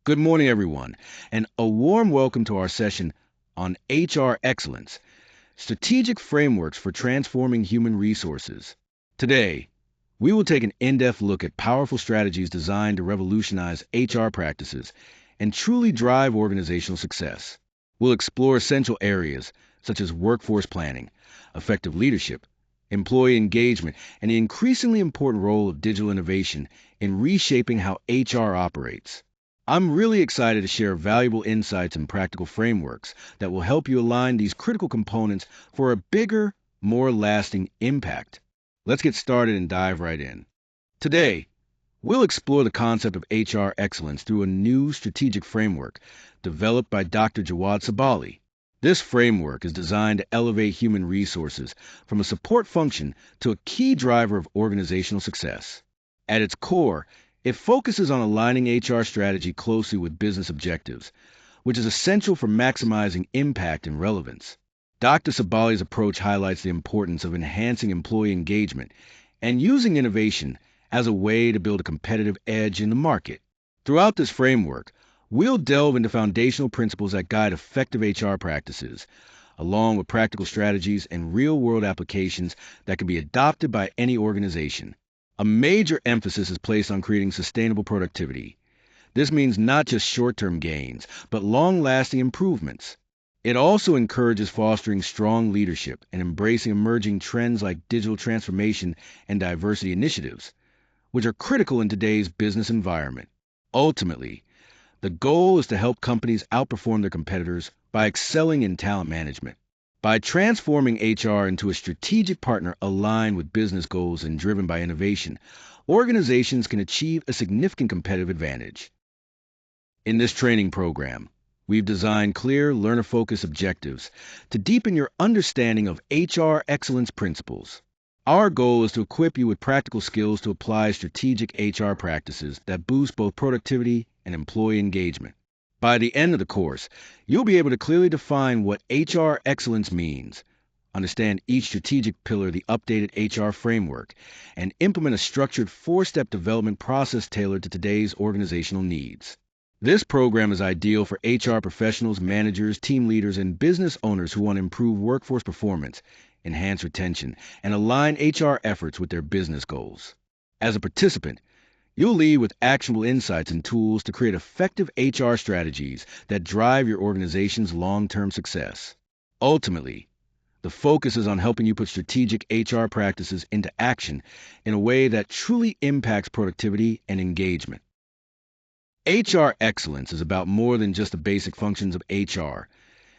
Good morning, everyone, and a warm welcome to our session on HR excellence, strategic frameworks for transforming human resources. Today, we will take an in-depth look at powerful strategies designed to revolutionize HR practices and truly drive organizational success. We'll explore essential areas such as workforce planning, effective leadership, employee engagement, and the increasingly important role of digital innovation in reshaping how HR operates. I'm really excited to share valuable insights and practical frameworks that will help you align these critical components for a bigger, more lasting impact. Let's get started and dive right in. Today, we'll explore the concept of HR excellence through a new strategic framework developed by Dr. Jawad Sebaali. This framework is designed to elevate human resources from a support function to a key driver of organizational success. At its core, it focuses on aligning HR strategy closely with business objectives, which is essential for maximizing impact and relevance. Dr. Sebaali's approach highlights the importance of enhancing employee engagement and using innovation as a way to build a competitive edge in the market. Throughout this framework, we'll delve into foundational principles that guide effective HR practices, along with practical strategies and real-world applications that can be adopted by any organization. A major emphasis is placed on creating sustainable productivity. This means not just short-term gains, but long-lasting improvements. It also encourages fostering strong leadership and embracing emerging trends like digital transformation and diversity initiatives, which are critical in today's business environment. Ultimately, the goal is to help companies outperform their competitors by excelling in talent management. By transforming HR into a strategic partner aligned with business goals and driven by innovation, organizations can achieve a significant competitive advantage. In this training program, we've designed clear, learner-focused objectives to deepen your understanding of HR excellence principles. Our goal is to equip you with practical skills to apply strategic HR practices that boost both productivity and employee engagement. By the end of the course, you'll be able to clearly define what HR excellence means, understand each strategic pillar of the updated HR framework, and implement a structured four-step development process tailored to today's organizational needs. This program is ideal for HR professionals, managers, team leaders, and business owners who want to improve workforce performance, enhance retention, and align HR efforts with their business goals. As a participant, you'll lead with actionable insights and tools to create effective HR strategies that drive your organization's long-term success. Ultimately, the focus is on helping you put strategic HR practices into action in a way that truly impacts productivity and engagement. HR excellence is about more than just the basic functions of HR.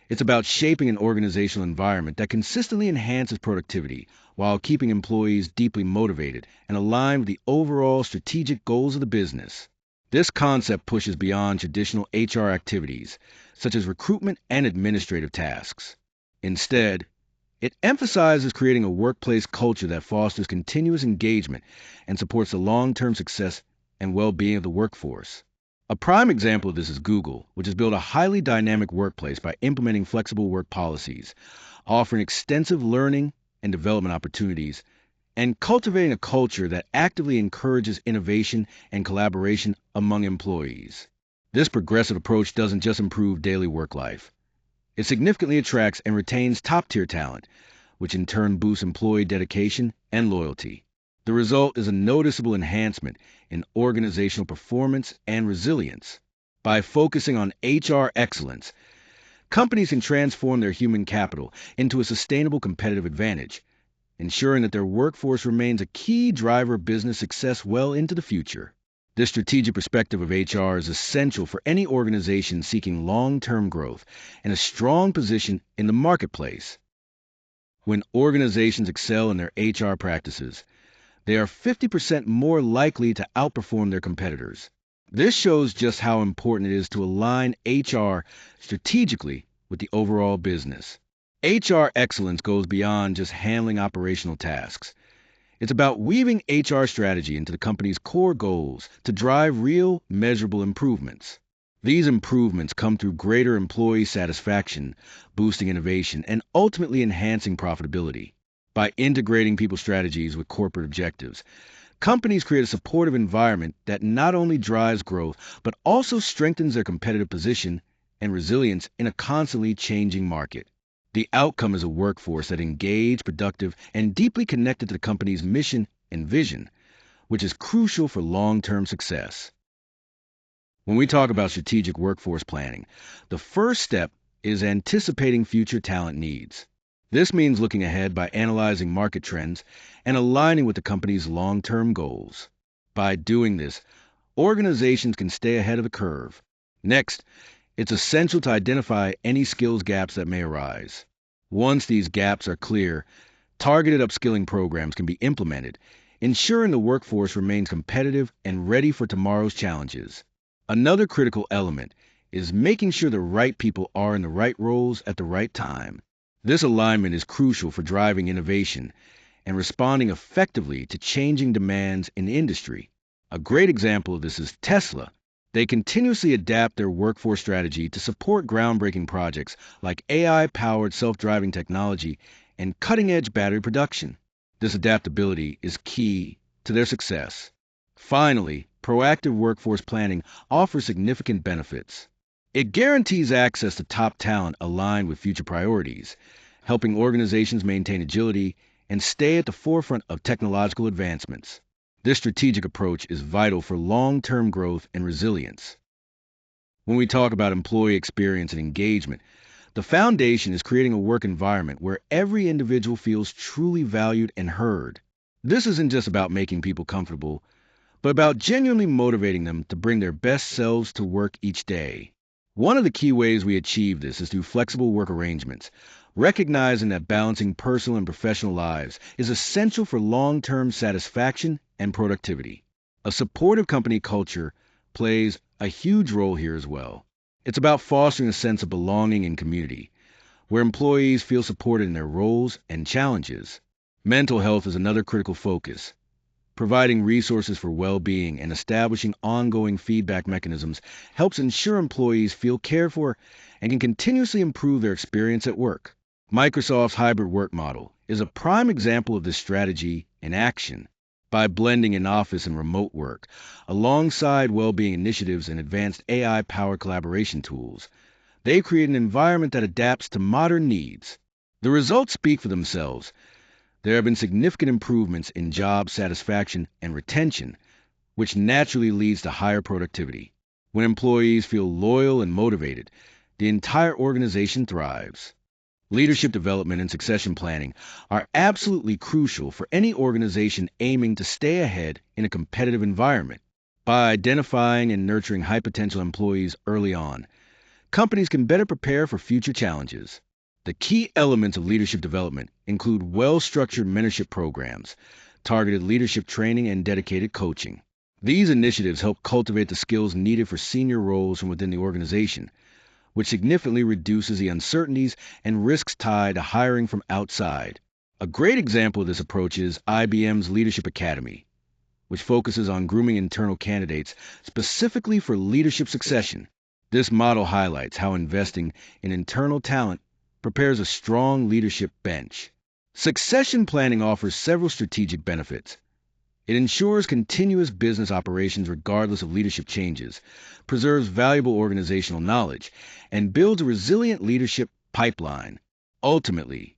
It's about shaping an organizational environment that consistently enhances productivity while keeping employees deeply motivated and aligned with the overall strategic goals of the business. This concept pushes beyond traditional HR activities, such as recruitment and administrative tasks. Instead, it emphasizes creating a workplace culture that fosters continuous engagement and supports the long-term success and well-being of the workforce. A prime example of this is Google, which has built a highly dynamic workplace by implementing flexible work policies, offering extensive learning and development opportunities, and cultivating a culture that actively encourages innovation and collaboration among employees. This progressive approach doesn't just improve daily work life. It significantly attracts and retains top-tier talent, which in turn boosts employee dedication and loyalty. The result is a noticeable enhancement in organizational performance and resilience. By focusing on HR excellence, companies can transform their human capital into a sustainable competitive advantage, ensuring that their workforce remains a key driver of business success well into the future. This strategic perspective of HR is essential for any organization seeking long-term growth and a strong position in the marketplace. When organizations excel in their HR practices, they are 50% more likely to outperform their competitors. This shows just how important it is to align HR strategically with the overall business. HR excellence goes beyond just handling operational tasks. It's about weaving HR strategy into the company's core goals to drive real, measurable improvements. These improvements come through greater employee satisfaction, boosting innovation, and ultimately enhancing profitability. By integrating people's strategies with corporate objectives, Companies create a supportive environment that not only drives growth, but also strengthens their competitive position and resilience in a constantly changing market. The outcome is a workforce that is engaged, productive, and deeply connected to the company's mission and vision, which is crucial for long-term success. When we talk about strategic workforce planning, the first step is anticipating future talent needs. This means looking ahead by analyzing market trends and aligning with the company's long-term goals. By doing this, organizations can stay ahead of the curve. Next, it's essential to identify any skills gaps that may arise. Once these gaps are clear, targeted upskilling programs can be implemented, ensuring the workforce remains competitive and ready for tomorrow's challenges. Another critical element is making sure the right people are in the right roles at the right time. This alignment is crucial for driving innovation and responding effectively to changing demands in the industry. A great example of this is Tesla. They continuously adapt their workforce strategy to support groundbreaking projects like AI-powered self-driving technology and cutting-edge battery production. This adaptability is key to their success. Finally, proactive workforce planning offers significant benefits. It guarantees access to top talent aligned with future priorities, helping organizations maintain agility and stay at the forefront of technological advancements. This strategic approach is vital for long-term growth and resilience. When we talk about employee experience and engagement, the foundation is creating a work environment where every individual feels truly valued and heard. This isn't just about making people comfortable, but about genuinely motivating them to bring their best selves to work each day. One of the key ways we achieve this is through flexible work arrangements, recognizing that balancing personal and professional lives is essential for long-term satisfaction and productivity. A supportive company culture plays a huge role here as well. It's about fostering a sense of belonging and community, where employees feel supported in their roles and challenges. Mental health is another critical focus. Providing resources for well-being and establishing ongoing feedback mechanisms helps ensure employees feel cared for and can continuously improve their experience at work. Microsoft's hybrid work model is a prime example of this strategy in action. By blending in-office and remote work, alongside well-being initiatives and advanced AI-powered collaboration tools, they create an environment that adapts to modern needs. The results speak for themselves. There have been significant improvements in job satisfaction and retention, which naturally leads to higher productivity. When employees feel loyal and motivated, the entire organization thrives. Leadership development and succession planning are absolutely crucial for any organization aiming to stay ahead in a competitive environment. By identifying and nurturing high potential employees early on, companies can better prepare for future challenges. The key elements of leadership development include well-structured mentorship programs, targeted leadership training, and dedicated coaching. These initiatives help cultivate the skills needed for senior roles from within the organization, which significantly reduces the uncertainties and risks tied to hiring from outside. A great example of this approach is IBM's Leadership Academy, which focuses on grooming internal candidates specifically for leadership succession. This model highlights how investing in internal talent prepares a strong leadership bench. Succession planning offers several strategic benefits. It ensures continuous business operations regardless of leadership changes, preserves valuable organizational knowledge, and builds a resilient leadership pipeline. Ultimately,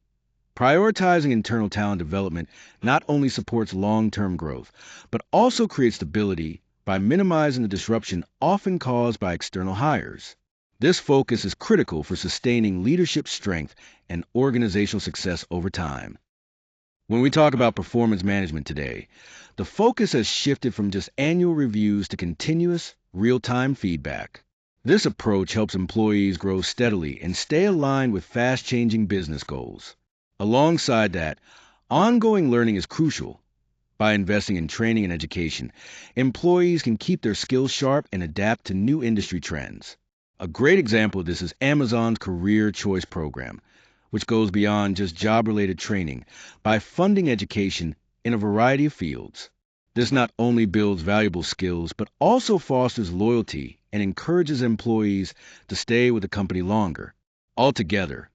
prioritizing internal talent development not only supports long-term growth, but also creates stability by minimizing the disruption often caused by external hires. This focus is critical for sustaining leadership strength and organizational success over time. When we talk about performance management today, the focus has shifted from just annual reviews to continuous, real-time feedback. This approach helps employees grow steadily and stay aligned with fast-changing business goals. Alongside that, ongoing learning is crucial. By investing in training and education, employees can keep their skills sharp and adapt to new industry trends. A great example of this is Amazon's Career Choice Program, which goes beyond just job-related training by funding education in a variety of fields. This not only builds valuable skills, but also fosters loyalty and encourages employees to stay with the company longer. Altogether,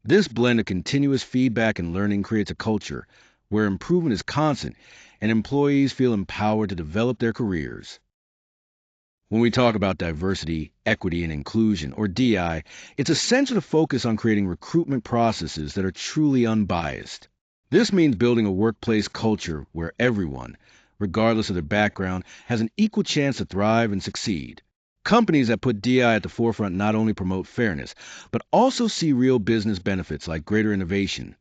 this blend of continuous feedback and learning creates a culture where improvement is constant and employees feel empowered to develop their careers. When we talk about diversity, equity, and inclusion, or DI, it's essential to focus on creating recruitment processes that are truly unbiased. This means building a workplace culture where everyone, regardless of their background, has an equal chance to thrive and succeed. Companies that put DI at the forefront not only promote fairness, but also see real business benefits like greater innovation,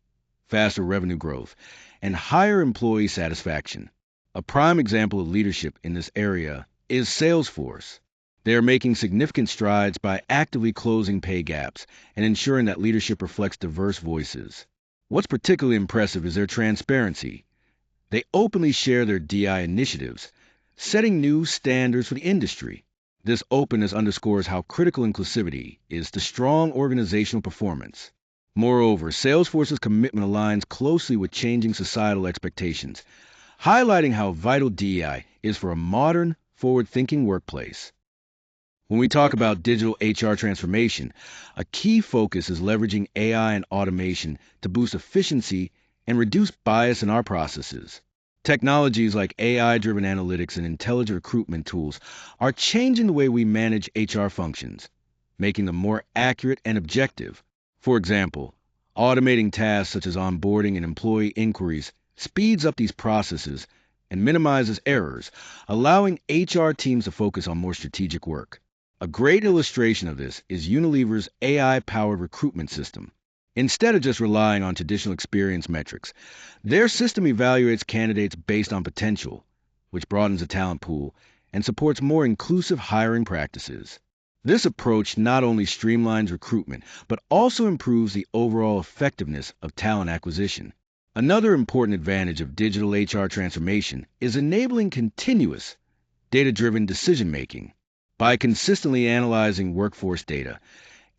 faster revenue growth, and higher employee satisfaction. A prime example of leadership in this area is Salesforce. They are making significant strides by actively closing pay gaps and ensuring that leadership reflects diverse voices. What's particularly impressive is their transparency. They openly share their DI initiatives, setting new standards for the industry. This openness underscores how critical inclusivity is to strong organizational performance. Moreover, Salesforce's commitment aligns closely with changing societal expectations, highlighting how vital DEI is for a modern, forward-thinking workplace. When we talk about digital HR transformation, a key focus is leveraging AI and automation to boost efficiency and reduce bias in our processes. Technologies like AI-driven analytics and intelligent recruitment tools are changing the way we manage HR functions, making them more accurate and objective. For example, automating tasks such as onboarding and employee inquiries speeds up these processes and minimizes errors, allowing HR teams to focus on more strategic work. A great illustration of this is Unilever's AI-powered recruitment system. Instead of just relying on traditional experience metrics, their system evaluates candidates based on potential, which broadens the talent pool and supports more inclusive hiring practices. This approach not only streamlines recruitment, but also improves the overall effectiveness of talent acquisition. Another important advantage of digital HR transformation is enabling continuous, data-driven decision-making. By consistently analyzing workforce data,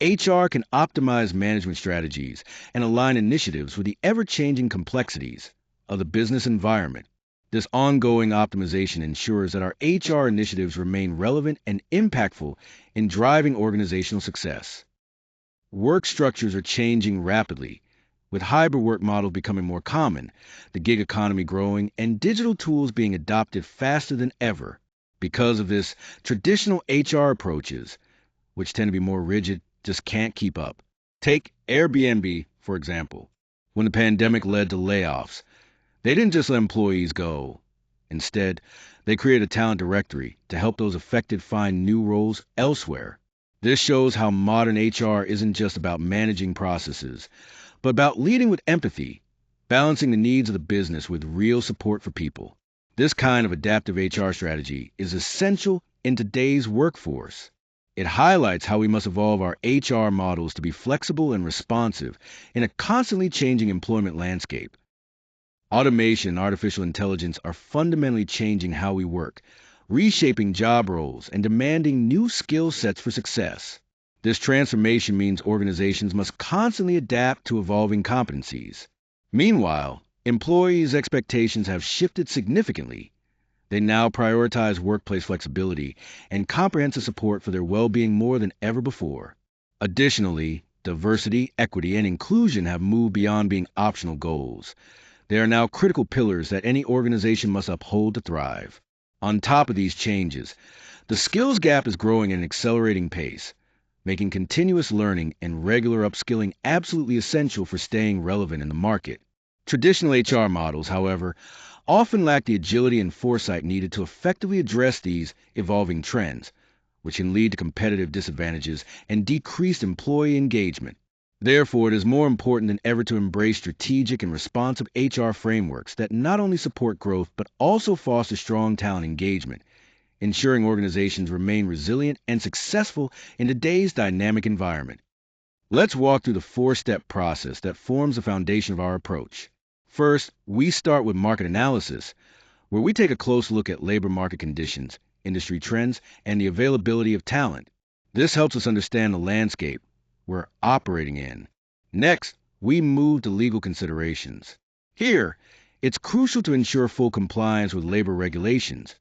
HR can optimize management strategies and align initiatives with the ever-changing complexities of the business environment. This ongoing optimization ensures that our HR initiatives remain relevant and impactful in driving organizational success. Work structures are changing rapidly, with hybrid work models becoming more common, the gig economy growing, and digital tools being adopted faster than ever. Because of this, traditional HR approaches, which tend to be more rigid, just can't keep up. Take Airbnb, for example. When the pandemic led to layoffs, they didn't just let employees go. Instead, they created a talent directory to help those affected find new roles elsewhere. This shows how modern HR isn't just about managing processes, but about leading with empathy, balancing the needs of the business with real support for people. This kind of adaptive HR strategy is essential in today's workforce. It highlights how we must evolve our HR models to be flexible and responsive in a constantly changing employment landscape. Automation and artificial intelligence are fundamentally changing how we work, reshaping job roles and demanding new skill sets for success. This transformation means organizations must constantly adapt to evolving competencies. Meanwhile, employees' expectations have shifted significantly. They now prioritize workplace flexibility and comprehensive support for their well-being more than ever before. Additionally, diversity, equity, and inclusion have moved beyond being optional goals. They are now critical pillars that any organization must uphold to thrive. On top of these changes, the skills gap is growing at an accelerating pace, making continuous learning and regular upskilling absolutely essential for staying relevant in the market. Traditional HR models, however, often lack the agility and foresight needed to effectively address these evolving trends, which can lead to competitive disadvantages and decreased employee engagement. Therefore, it is more important than ever to embrace strategic and responsive HR frameworks that not only support growth but also foster strong talent engagement, ensuring organizations remain resilient and successful in today's dynamic environment. Let's walk through the four-step process that forms the foundation of our approach. First, we start with market analysis, where we take a close look at labor market conditions, industry trends, and the availability of talent. This helps us understand the landscape we're operating in. Next, we move to legal considerations. Here, it's crucial to ensure full compliance with labor regulations,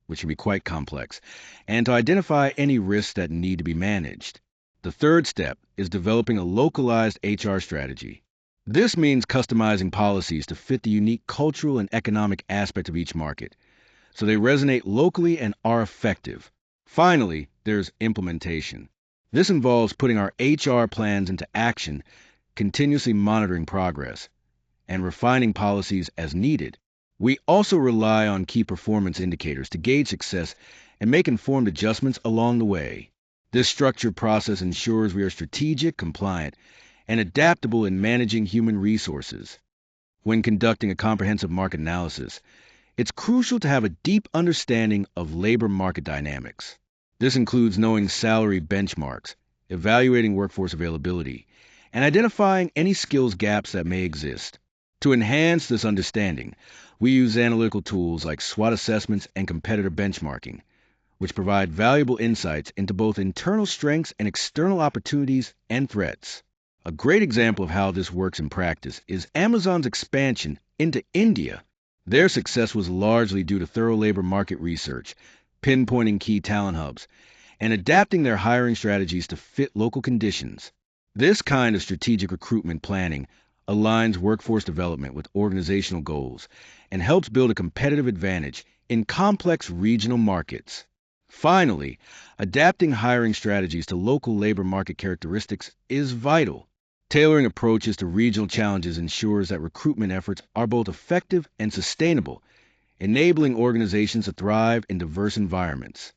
which can be quite complex, and to identify any risks that need to be managed. The third step is developing a localized HR strategy. This means customizing policies to fit the unique cultural and economic aspect of each market, so they resonate locally and are effective. Finally, there's implementation. This involves putting our HR plans into action, continuously monitoring progress, and refining policies as needed. We also rely on key performance indicators to gauge success and make informed adjustments along the way. This structured process ensures we are strategic, compliant, and adaptable in managing human resources. When conducting a comprehensive market analysis, it's crucial to have a deep understanding of labor market dynamics. This includes knowing salary benchmarks, evaluating workforce availability, and identifying any skills gaps that may exist. To enhance this understanding, we use analytical tools like SWOT assessments and competitor benchmarking, which provide valuable insights into both internal strengths and external opportunities and threats. A great example of how this works in practice is Amazon's expansion into India. Their success was largely due to thorough labor market research, pinpointing key talent hubs, and adapting their hiring strategies to fit local conditions. This kind of strategic recruitment planning aligns workforce development with organizational goals and helps build a competitive advantage in complex regional markets. Finally, adapting hiring strategies to local labor market characteristics is vital. Tailoring approaches to regional challenges ensures that recruitment efforts are both effective and sustainable, enabling organizations to thrive in diverse environments.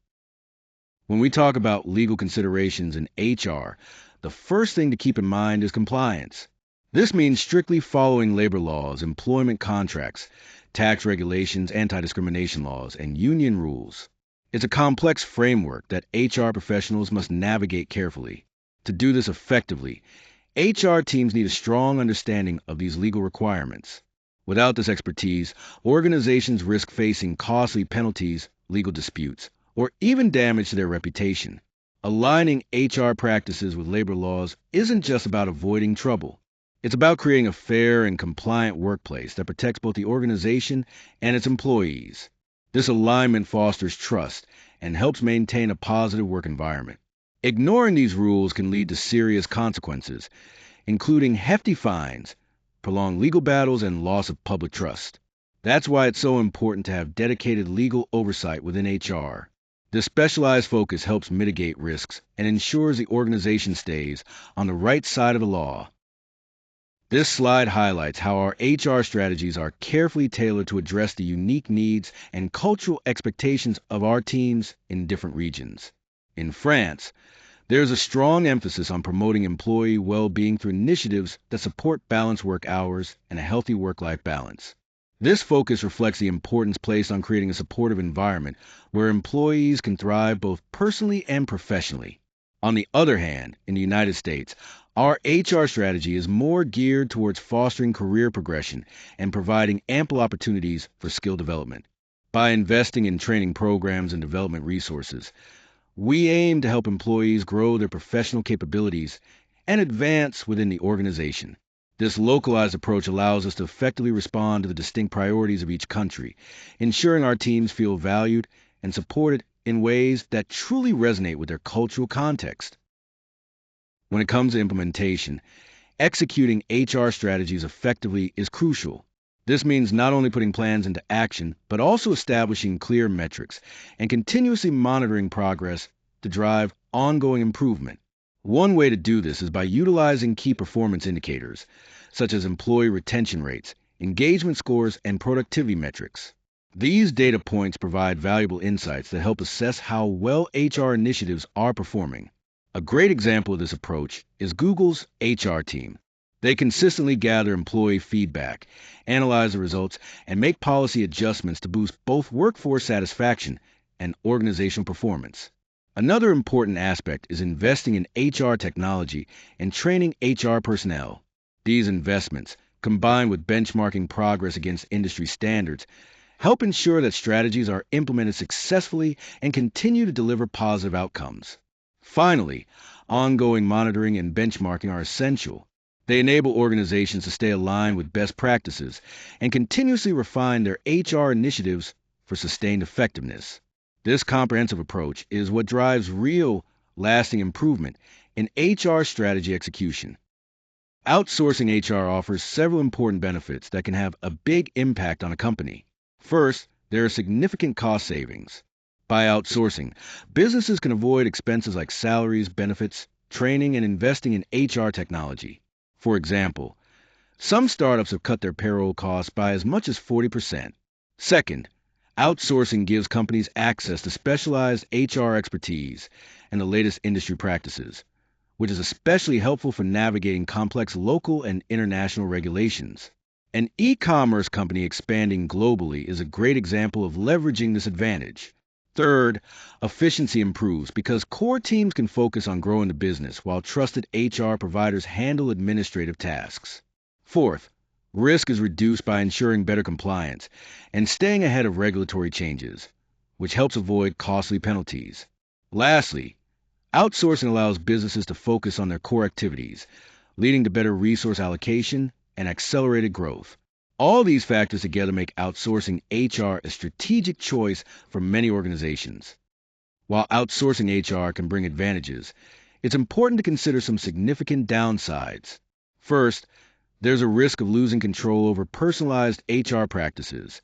When we talk about legal considerations in HR, the first thing to keep in mind is compliance. This means strictly following labor laws, employment contracts, tax regulations, anti-discrimination laws, and union rules. It's a complex framework that HR professionals must navigate carefully. To do this effectively, HR teams need a strong understanding of these legal requirements. Without this expertise, organizations risk facing costly penalties, legal disputes, or even damage to their reputation. Aligning HR practices with labor laws isn't just about avoiding trouble. It's about creating a fair and compliant workplace that protects both the organization and its employees. This alignment fosters trust and helps maintain a positive work environment. Ignoring these rules can lead to serious consequences, including hefty fines, prolonged legal battles, and loss of public trust. That's why it's so important to have dedicated legal oversight within HR. This specialized focus helps mitigate risks and ensures the organization stays on the right side of the law. This slide highlights how our HR strategies are carefully tailored to address the unique needs and cultural expectations of our teams in different regions. In France, there's a strong emphasis on promoting employee well-being through initiatives that support balanced work hours and a healthy work-life balance. This focus reflects the importance placed on creating a supportive environment where employees can thrive both personally and professionally. On the other hand, in the United States, our HR strategy is more geared towards fostering career progression and providing ample opportunities for skill development. By investing in training programs and development resources, we aim to help employees grow their professional capabilities and advance within the organization. This localized approach allows us to effectively respond to the distinct priorities of each country, ensuring our teams feel valued and supported in ways that truly resonate with their cultural context. When it comes to implementation, executing HR strategies effectively is crucial. This means not only putting plans into action, but also establishing clear metrics and continuously monitoring progress to drive ongoing improvement. One way to do this is by utilizing key performance indicators, such as employee retention rates, engagement scores, and productivity metrics. These data points provide valuable insights that help assess how well HR initiatives are performing. A great example of this approach is Google's HR team. They consistently gather employee feedback, analyze the results, and make policy adjustments to boost both workforce satisfaction and organizational performance. Another important aspect is investing in HR technology and training HR personnel. These investments, combined with benchmarking progress against industry standards, help ensure that strategies are implemented successfully and continue to deliver positive outcomes. Finally, ongoing monitoring and benchmarking are essential. They enable organizations to stay aligned with best practices and continuously refine their HR initiatives for sustained effectiveness. This comprehensive approach is what drives real, lasting improvement in HR strategy execution. Outsourcing HR offers several important benefits that can have a big impact on a company. First, there are significant cost savings. By outsourcing, businesses can avoid expenses like salaries, benefits, training, and investing in HR technology. For example, some startups have cut their payroll costs by as much as 40%. Second, outsourcing gives companies access to specialized HR expertise and the latest industry practices, which is especially helpful for navigating complex local and international regulations. An e-commerce company expanding globally is a great example of leveraging this advantage. Third, efficiency improves because core teams can focus on growing the business while trusted HR providers handle administrative tasks. Fourth, risk is reduced by ensuring better compliance and staying ahead of regulatory changes, which helps avoid costly penalties. Lastly, outsourcing allows businesses to focus on their core activities, leading to better resource allocation and accelerated growth. All these factors together make outsourcing HR a strategic choice for many organizations. While outsourcing HR can bring advantages, it's important to consider some significant downsides. First, there's a risk of losing control over personalized HR practices,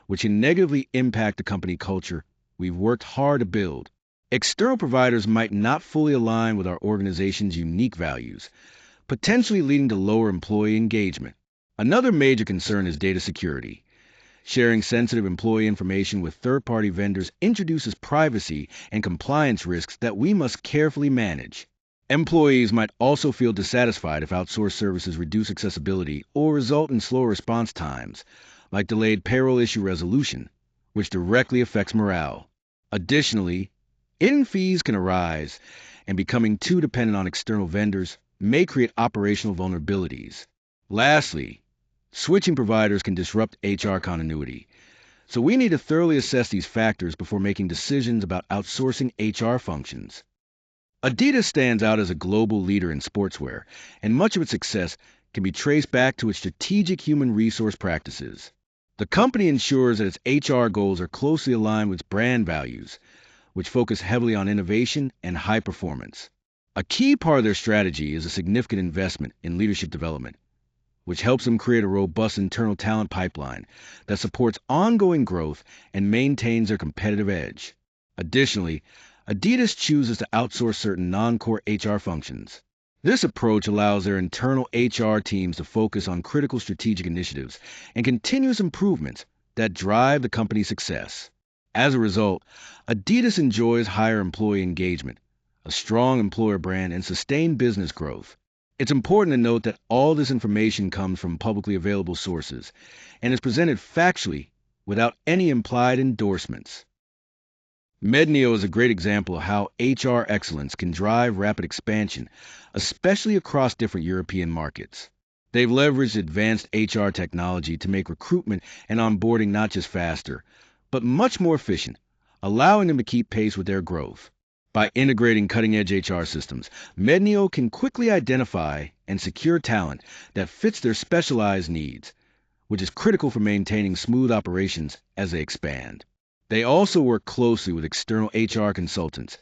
which can negatively impact the company culture we've worked hard to build. External providers might not fully align with our organization's unique values, potentially leading to lower employee engagement. Another major concern is data security. Sharing sensitive employee information with third-party vendors introduces privacy and compliance risks that we must carefully manage. Employees might also feel dissatisfied if outsourced services reduce accessibility or result in slower response times, like delayed payroll issue resolution, which directly affects morale. Additionally, hidden fees can arise, and becoming too dependent on external vendors may create operational vulnerabilities. Lastly, switching providers can disrupt HR continuity, so we need to thoroughly assess these factors before making decisions about outsourcing HR functions. Adidas stands out as a global leader in sportswear, and much of its success can be traced back to its strategic human resource practices. The company ensures that its HR goals are closely aligned with its brand values, which focus heavily on innovation and high performance. A key part of their strategy is a significant investment in leadership development, which helps them create a robust internal talent pipeline that supports ongoing growth and maintains their competitive edge. Additionally, Adidas chooses to outsource certain non-core HR functions. This approach allows their internal HR teams to focus on critical strategic initiatives and continuous improvements that drive the company's success. As a result, Adidas enjoys higher employee engagement, a strong employer brand, and sustained business growth. It's important to note that all this information comes from publicly available sources and is presented factually without any implied endorsements. Medneo is a great example of how HR excellence can drive rapid expansion, especially across different European markets. They've leveraged advanced HR technology to make recruitment and onboarding not just faster, but much more efficient, allowing them to keep pace with their growth. By integrating cutting-edge HR systems, Medneo can quickly identify and secure talent that fits their specialized needs, which is critical for maintaining smooth operations as they expand. They also work closely with external HR consultants,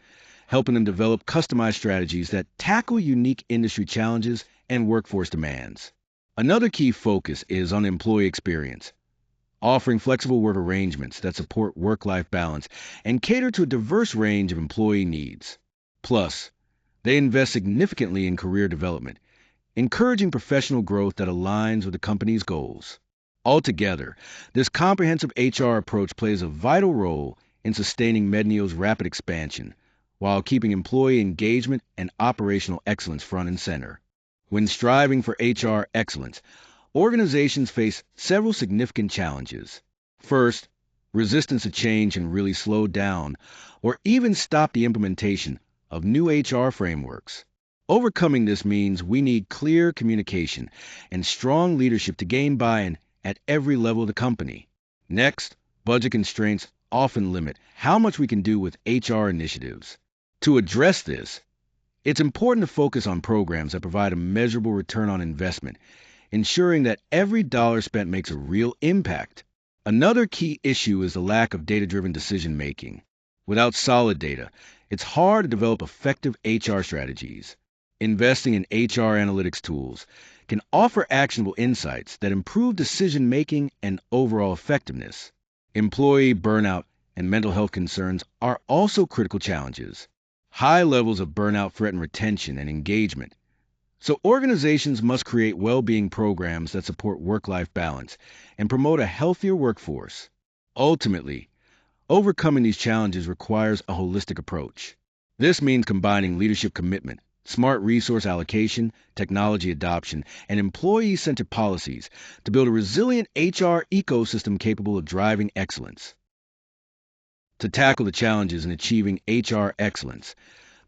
helping them develop customized strategies that tackle unique industry challenges and workforce demands. Another key focus is on employee experience, offering flexible work arrangements that support work-life balance and cater to a diverse range of employee needs. Plus, they invest significantly in career development, encouraging professional growth that aligns with the company's goals. Altogether, this comprehensive HR approach plays a vital role in sustaining Medneo's rapid expansion, while keeping employee engagement and operational excellence front and center. When striving for HR excellence, organizations face several significant challenges. First, resistance to change can really slow down or even stop the implementation of new HR frameworks. Overcoming this means we need clear communication and strong leadership to gain buy-in at every level of the company. Next, budget constraints often limit how much we can do with HR initiatives. To address this, it's important to focus on programs that provide a measurable return on investment, ensuring that every dollar spent makes a real impact. Another key issue is the lack of data-driven decision-making. Without solid data, it's hard to develop effective HR strategies. Investing in HR analytics tools can offer actionable insights that improve decision making and overall effectiveness. Employee burnout and mental health concerns are also critical challenges. High levels of burnout threaten retention and engagement. So, organizations must create well being programs that support work life balance and promote a healthier workforce. Ultimately, overcoming these challenges requires a holistic approach. This means combining leadership commitment, smart resource allocation, technology adoption, and employee centered policies to build a resilient HR ecosystem capable of driving excellence. To tackle the challenges in achieving HR excellence,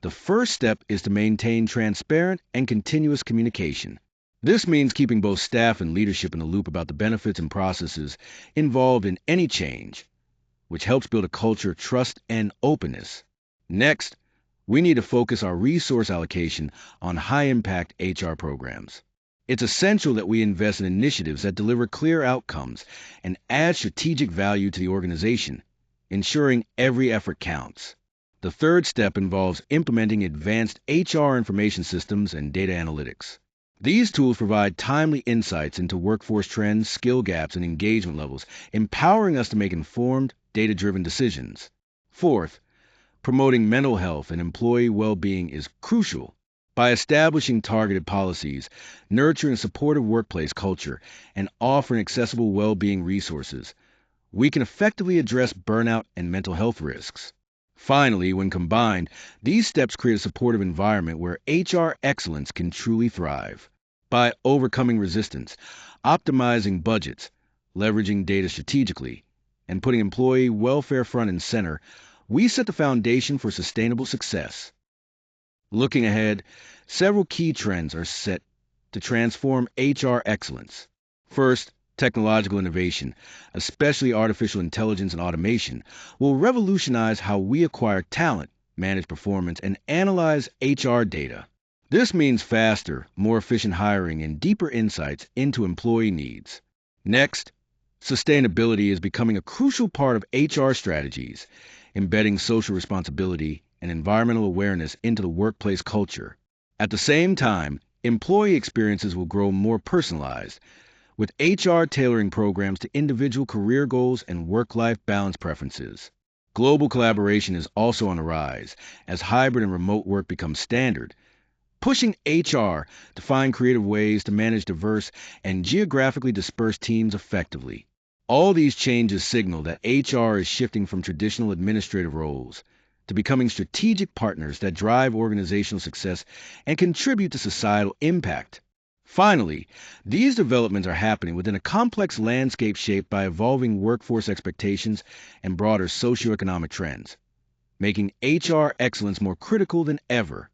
the first step is to maintain transparent and continuous communication. This means keeping both staff and leadership in the loop about the benefits and processes involved in any change, which helps build a culture of trust and openness. Next, we need to focus our resource allocation on high impact HR programs. It's essential that we invest in initiatives that deliver clear outcomes and add strategic value to the organization, ensuring every effort counts. The third step involves implementing advanced HR information systems and data analytics. These tools provide timely insights into workforce trends, skill gaps, and engagement levels, empowering us to make informed, data-driven decisions. Fourth, promoting mental health and employee well-being is crucial. By establishing targeted policies, nurturing a supportive workplace culture, and offering accessible well-being resources, we can effectively address burnout and mental health risks. Finally, when combined, these steps create a supportive environment where HR excellence can truly thrive. By overcoming resistance, optimizing budgets, leveraging data strategically, and putting employee welfare front and center, we set the foundation for sustainable success. Looking ahead, several key trends are set to transform HR excellence. First, technological innovation, especially artificial intelligence and automation, will revolutionize how we acquire talent, manage performance, and analyze HR data. This means faster, more efficient hiring and deeper insights into employee needs. Next, sustainability is becoming a crucial part of HR strategies, embedding social responsibility and environmental awareness into the workplace culture. At the same time, employee experiences will grow more personalized, with HR tailoring programs to individual career goals and work-life balance preferences. Global collaboration is also on the rise as hybrid and remote work becomes standard, pushing HR to find creative ways to manage diverse and geographically dispersed teams effectively. All these changes signal that HR is shifting from traditional administrative roles to becoming strategic partners that drive organizational success and contribute to societal impact. Finally, these developments are happening within a complex landscape shaped by evolving workforce expectations and broader socioeconomic trends, making HR excellence more critical than ever.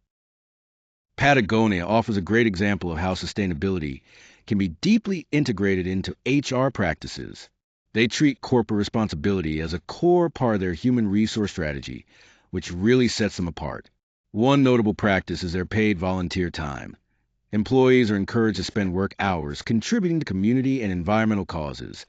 Patagonia offers a great example of how sustainability can be deeply integrated into HR practices. They treat corporate responsibility as a core part of their human resource strategy, which really sets them apart. One notable practice is their paid volunteer time. Employees are encouraged to spend work hours contributing to community and environmental causes,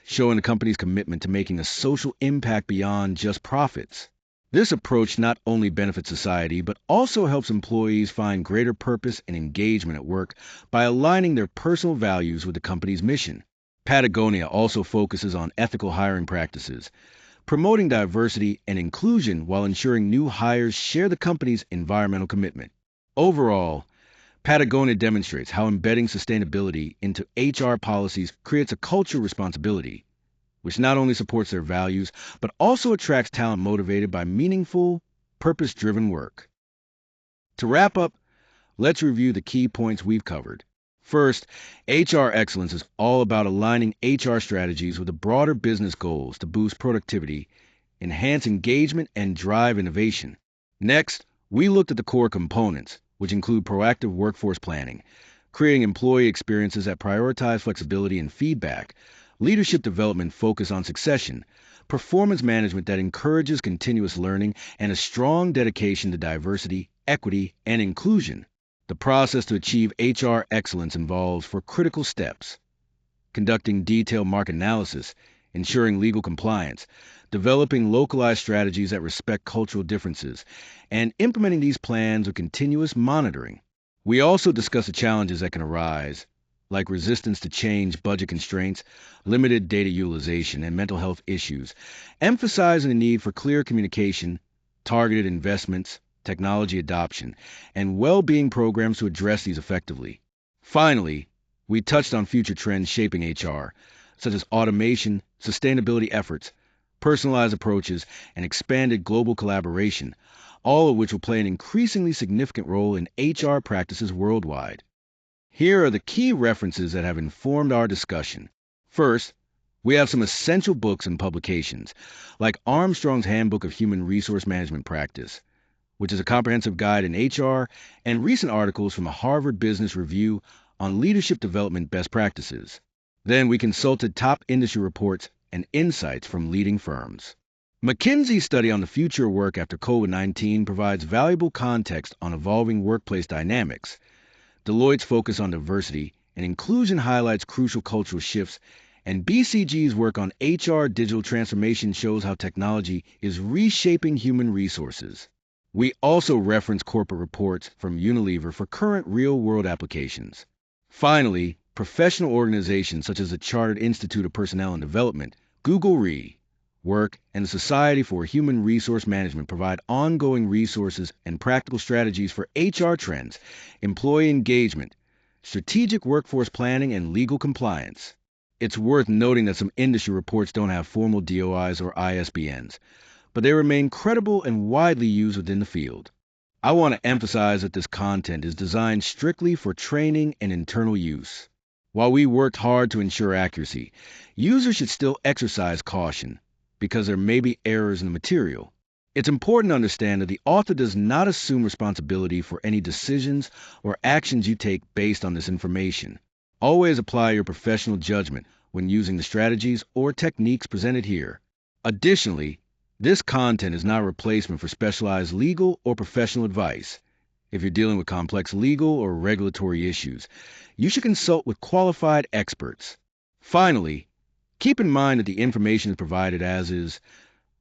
showing the company's commitment to making a social impact beyond just profits. This approach not only benefits society, but also helps employees find greater purpose and engagement at work by aligning their personal values with the company's mission. Patagonia also focuses on ethical hiring practices, promoting diversity and inclusion while ensuring new hires share the company's environmental commitment. Overall, Patagonia demonstrates how embedding sustainability into HR policies creates a culture of responsibility, which not only supports their values, but also attracts talent motivated by meaningful, purpose-driven work. To wrap up, let's review the key points we've covered. First, HR excellence is all about aligning HR strategies with the broader business goals to boost productivity, enhance engagement, and drive innovation. Next, we looked at the core components, which include proactive workforce planning, creating employee experiences that prioritize flexibility and feedback, leadership development focused on succession, performance management that encourages continuous learning, and a strong dedication to diversity, equity, and inclusion. The process to achieve HR excellence involves four critical steps: conducting detailed market analysis, ensuring legal compliance, developing localized strategies that respect cultural differences, and implementing these plans with continuous monitoring. We also discuss the challenges that can arise, like resistance to change, budget constraints, limited data utilization, and mental health issues, emphasizing the need for clear communication, targeted investments, technology adoption, and well-being programs to address these effectively. Finally, we touched on future trends shaping HR, such as automation, sustainability efforts, personalized approaches, and expanded global collaboration, all of which will play an increasingly significant role in HR practices worldwide. Here are the key references that have informed our discussion. First, we have some essential books and publications, like Armstrong's Handbook of Human Resource Management Practice, which is a comprehensive guide in HR, and recent articles from the Harvard Business Review on leadership development best practices. Then we consulted top industry reports and insights from leading firms. McKinsey's study on the future of work after COVID-19 provides valuable context on evolving workplace dynamics. Deloitte's focus on diversity and inclusion highlights crucial cultural shifts, and BCG's work on HR digital transformation shows how technology is reshaping human resources. We also reference corporate reports from Unilever for current real-world applications. Finally, professional organizations such as the Chartered Institute of Personnel and Development, Google Re, Work, and the Society for Human Resource Management provide ongoing resources and practical strategies for HR trends, employee engagement, strategic workforce planning, and legal compliance. It's worth noting that some industry reports don't have formal DOIs or ISBNs, but they remain credible and widely used within the field. I want to emphasize that this content is designed strictly for training and internal use. While we worked hard to ensure accuracy, users should still exercise caution because there may be errors in the material. It's important to understand that the author does not assume responsibility for any decisions or actions you take based on this information. Always apply your professional judgment when using the strategies or techniques presented here. Additionally, this content is not a replacement for specialized legal or professional advice. If you're dealing with complex legal or regulatory issues, you should consult with qualified experts. Finally, keep in mind that the information is provided as is,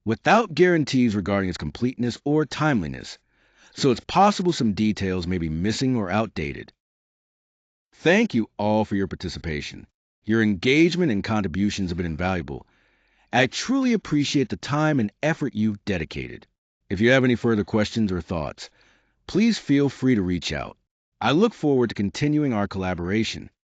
without guarantees regarding its completeness or timeliness, so it's possible some details may be missing or outdated. Thank you all for your participation. Your engagement and contributions have been invaluable. I truly appreciate the time and effort you've dedicated. If you have any further questions or thoughts, please feel free to reach out. I look forward to continuing our collaboration.